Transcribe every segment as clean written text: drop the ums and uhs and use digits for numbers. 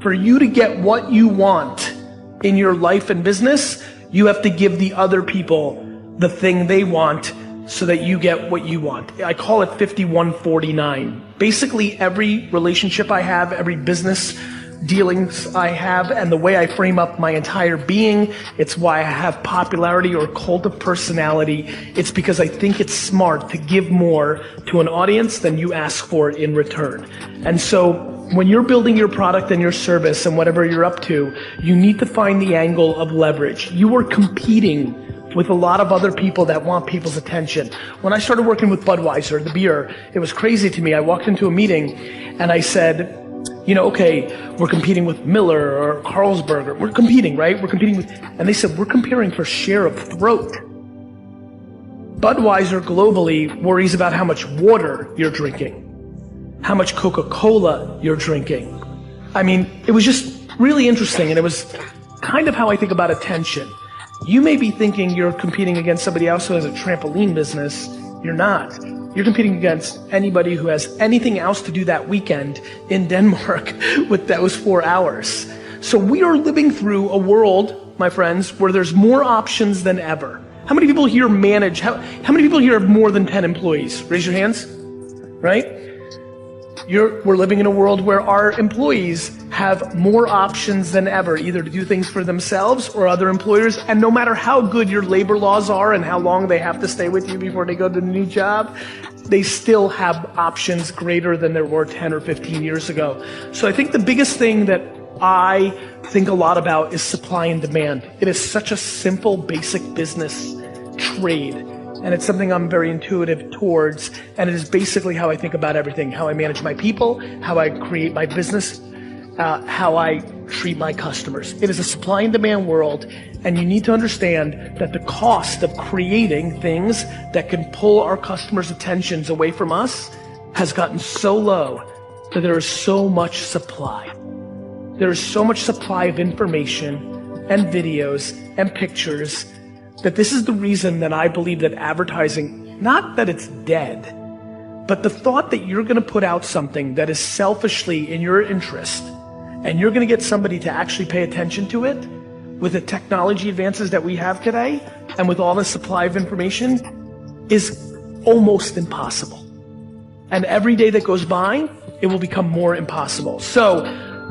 For you to get what you want in your life and business, you have to give the other people the thing they want so that you get what you want. I call it 51-49. Basically, every relationship I have, every business dealings I have, and the way I frame up my entire being, it's why I have popularity or cult of personality. It's because I think it's smart to give more to an audience than you ask for in return. And so when you're building your product and your service and whatever you're up to, you need to find the angle of leverage. You are competing with a lot of other people that want people's attention. When I started working with Budweiser, the beer, it was crazy to me. I walked into a meeting and I said, okay, we're competing with Miller or Carlsberg. We're competing, right? We're competing with, and they said, we're comparing for share of throat. Budweiser globally worries about how much water you're drinking, how much Coca-Cola you're drinking. I mean, it was just really interesting, and it was kind of how I think about attention. You may be thinking you're competing against somebody else who has a trampoline business. You're not. You're competing against anybody who has anything else to do that weekend in Denmark with those 4 hours. So we are living through a world, my friends, where there's more options than ever. How many people here manage, how many people here have more than 10 employees? Raise your hands, right? We're living in a world where our employees have more options than ever, either to do things for themselves or other employers. And no matter how good your labor laws are and how long they have to stay with you before they go to the new job, they still have options greater than there were 10 or 15 years ago. So I think the biggest thing that I think a lot about is supply and demand. It is such a simple, basic business trade. And it's something I'm very intuitive towards, and it is basically how I think about everything, how I manage my people, how I create my business, how I treat my customers. It is a supply and demand world, and you need to understand that the cost of creating things that can pull our customers' attentions away from us has gotten so low that there is so much supply. There is so much supply of information and videos and pictures that this is the reason that I believe that advertising, not that it's dead, but the thought that you're gonna put out something that is selfishly in your interest and you're gonna get somebody to actually pay attention to it with the technology advances that we have today and with all the supply of information is almost impossible. And every day that goes by, it will become more impossible. So,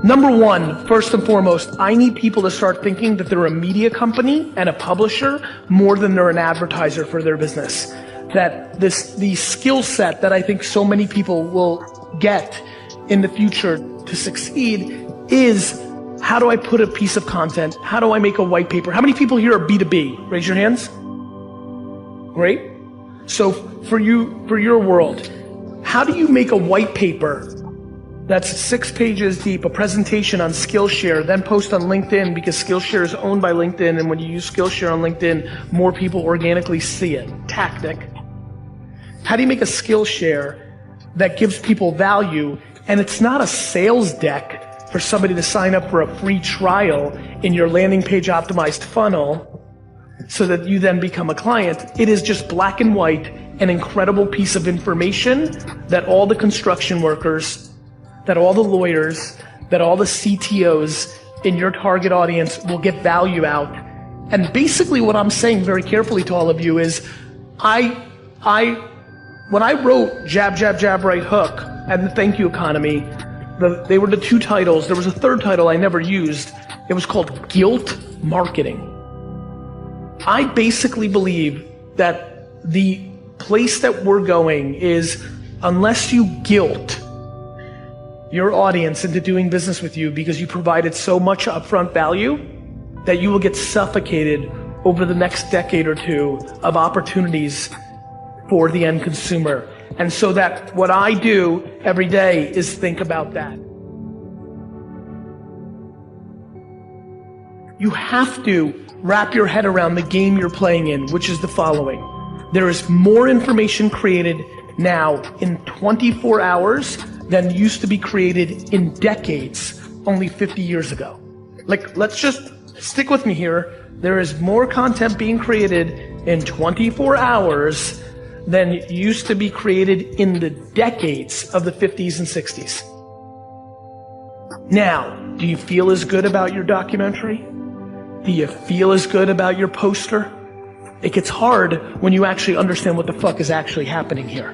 number one, first and foremost, I need people to start thinking that they're a media company and a publisher more than they're an advertiser for their business. That the skill set that I think so many people will get in the future to succeed is, how do I put a piece of content? How do I make a white paper? How many people here are B2B? Raise your hands. Great. So for your world, how do you make a white paper that's 6 pages deep, a presentation on Skillshare, then post on LinkedIn, because Skillshare is owned by LinkedIn, and when you use Skillshare on LinkedIn, more people organically see it. Tactic. How do you make a Skillshare that gives people value, and it's not a sales deck for somebody to sign up for a free trial in your landing page optimized funnel so that you then become a client? It is just black and white, an incredible piece of information that all the construction workers, that all the lawyers, that all the CTOs in your target audience will get value out. And basically what I'm saying very carefully to all of you is, when I wrote Jab, Jab, Jab, Right Hook and the Thank You Economy, they were the 2 titles. There was a 3rd title I never used. It was called Guilt Marketing. I basically believe that the place that we're going is, unless you guilt your audience into doing business with you because you provided so much upfront value, that you will get suffocated over the next decade or 2 of opportunities for the end consumer. And so that what I do every day is think about that. You have to wrap your head around the game you're playing in, which is the following. There is more information created now in 24 hours than used to be created in decades only 50 years ago. Like, let's just stick with me here. There is more content being created in 24 hours than used to be created in the decades of the 50s and 60s. Now, Do you feel as good about your documentary? Do you feel as good about your poster? It gets hard when you actually understand what the fuck is actually happening here.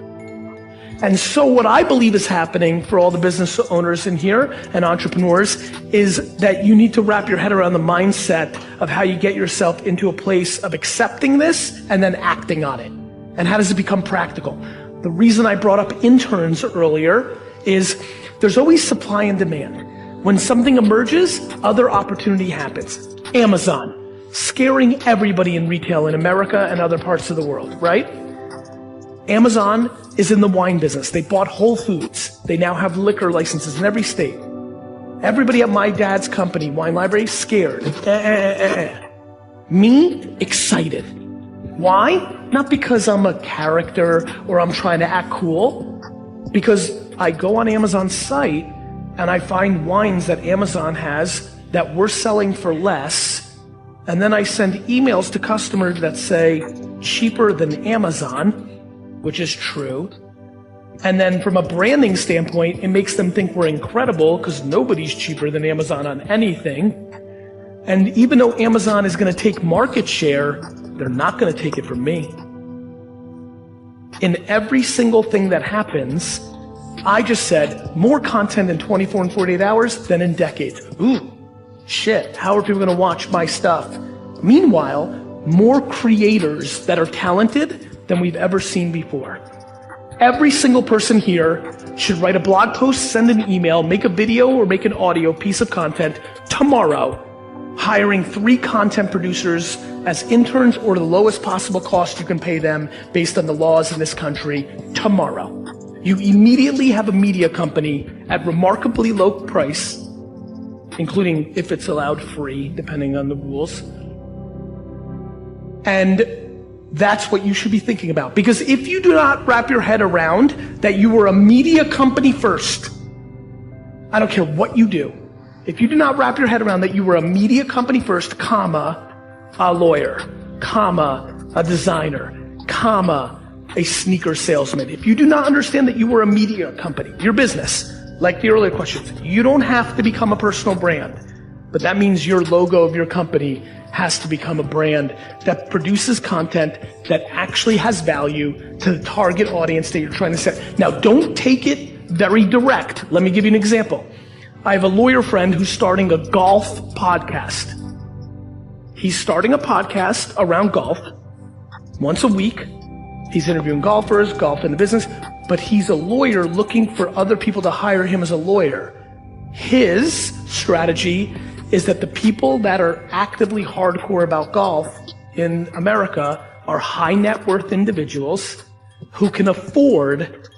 And so what I believe is happening for all the business owners in here and entrepreneurs is that you need to wrap your head around the mindset of how you get yourself into a place of accepting this and then acting on it. And how does it become practical? The reason I brought up interns earlier is there's always supply and demand. When something emerges, other opportunity happens. Amazon, scaring everybody in retail in America and other parts of the world, right? Amazon is in the wine business. They bought Whole Foods. They now have liquor licenses in every state. Everybody at my dad's company, Wine Library, scared. Me, excited. Why? Not because I'm a character or I'm trying to act cool. Because I go on Amazon's site and I find wines that Amazon has that we're selling for less. And then I send emails to customers that say cheaper than Amazon, which is true. And then from a branding standpoint, it makes them think we're incredible because nobody's cheaper than Amazon on anything. And even though Amazon is going to take market share, they're not going to take it from me. In every single thing that happens, I just said more content in 24 and 48 hours than in decades. Ooh, shit, how are people going to watch my stuff? Meanwhile, more creators that are talented than we've ever seen before. Every single person here should write a blog post, send an email, make a video or make an audio piece of content tomorrow, hiring 3 content producers as interns or the lowest possible cost you can pay them based on the laws in this country tomorrow. You immediately have a media company at remarkably low price, including if it's allowed free, depending on the rules. And that's what you should be thinking about. Because if you do not wrap your head around that you were a media company first, I don't care what you do. If you do not wrap your head around that you were a media company first, comma, a lawyer, comma, a designer, comma, a sneaker salesman. If you do not understand that you were a media company, your business, like the earlier questions, you don't have to become a personal brand, but that means your logo of your company has to become a brand that produces content that actually has value to the target audience that you're trying to set. Now, don't take it very direct. Let me give you an example. I have a lawyer friend who's starting a golf podcast. He's starting a podcast around golf once a week. He's interviewing golfers, golf in the business, but he's a lawyer looking for other people to hire him as a lawyer. His strategy is that the people that are actively hardcore about golf in America are high net worth individuals who can afford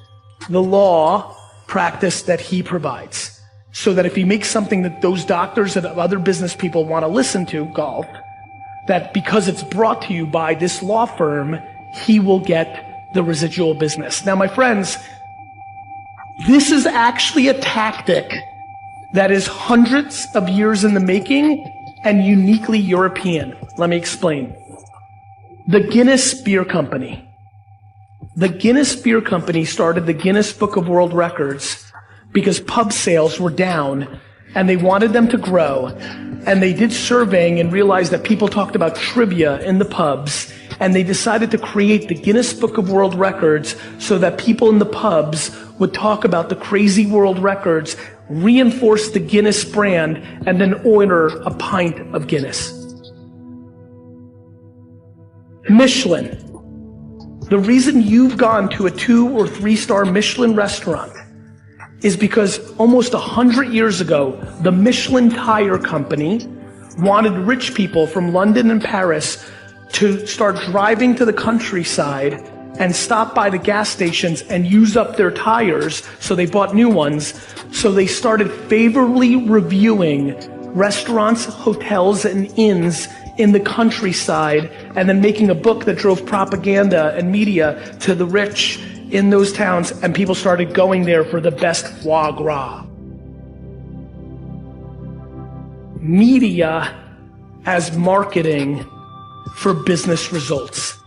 the law practice that he provides. So that if he makes something that those doctors and other business people want to listen to, golf, that because it's brought to you by this law firm, he will get the residual business. Now, my friends, this is actually a tactic that is hundreds of years in the making and uniquely European. Let me explain. The Guinness Beer Company. The Guinness Beer Company started the Guinness Book of World Records because pub sales were down and they wanted them to grow. And they did surveying and realized that people talked about trivia in the pubs. And they decided to create the Guinness Book of World Records so that people in the pubs would talk about the crazy world records, reinforce the Guinness brand, and then order a pint of Guinness. Michelin. The reason you've gone to a 2 or 3-star Michelin restaurant is because almost 100 years ago, the Michelin Tire Company wanted rich people from London and Paris to start driving to the countryside and stop by the gas stations and use up their tires, so they bought new ones. So they started favorably reviewing restaurants, hotels, and inns in the countryside, and then making a book that drove propaganda and media to the rich in those towns, and people started going there for the best foie gras. Media as marketing for business results.